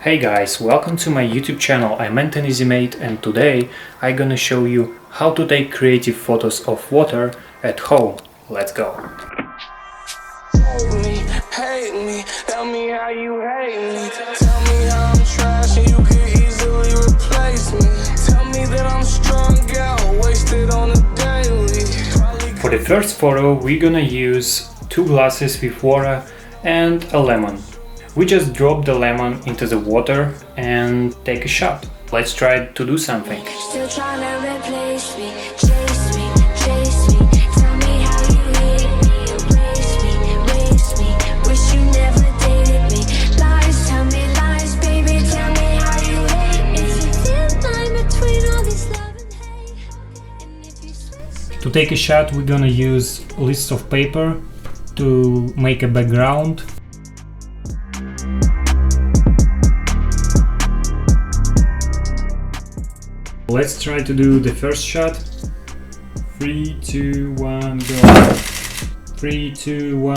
Hey guys, welcome to my YouTube channel. I'm AnthonyZMate and today I'm gonna show you how to take creative photos of water at home. Let's go! Hate me, tell me how you hate me. Tell me how I'm trash and you can easily replace me. Tell me that I'm strung out, wasted on a daily. For the first photo we're gonna use 2 glasses with water and a lemon. We just drop the lemon into the water and take a shot. Let's try to do something. Still trying to replace me, chase me, chase me. Tell me how you hate me, erase me, erase me. Wish you never dated me. Lies, tell me lies, baby, tell me how you hate me. It's a thin line between all this love and hate. And if you switch To take a shot we're gonna use lists of paper to make a background. Let's try to do the first shot. 3, 2, 1, go. 3, 2, 1.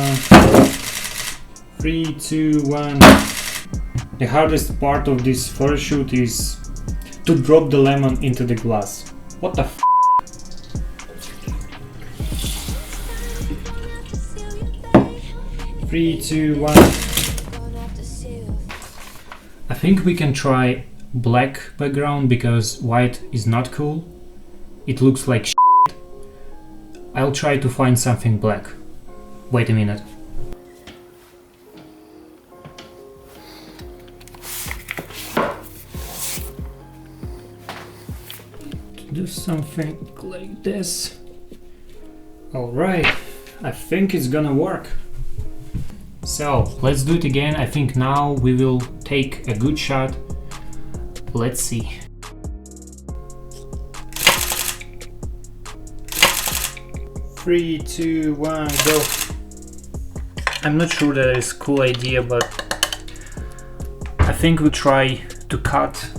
3, 2, 1. The hardest part of this photo shoot is to drop the lemon into the glass. What the f? 3, 2, 1. I think we can try black background because white is not cool. It looks like shit. I'll try to find something black. Wait a minute. Do something like this. Alright, I think it's gonna work. So let's do it again. I think now we will take a good shot. Let's see. Three, two, one, go. I'm not sure that is a cool idea, but I think we try to cut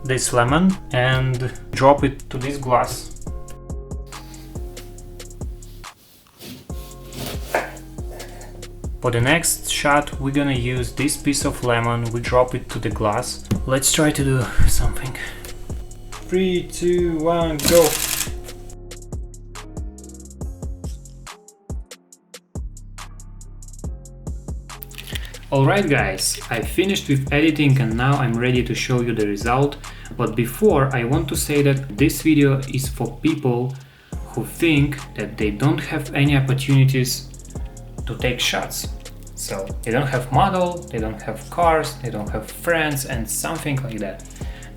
this lemon and drop it to this glass. For the next shot we're gonna use this piece of lemon, we drop it to the glass. Let's try to do something. 3, 2, 1, go! Alright guys, I finished with editing and now I'm ready to show you the result. But before I want to say that this video is for people who think that they don't have any opportunities to take shots. So they don't have model, they don't have cars, they don't have friends and something like that.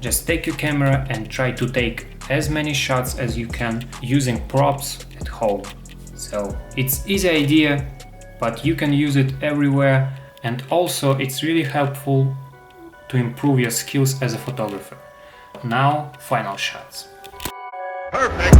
Just take your camera and try to take as many shots as you can using props at home. So it's easy idea, but you can use it everywhere, and also it's really helpful to improve your skills as a photographer. Now, final shots. Perfect.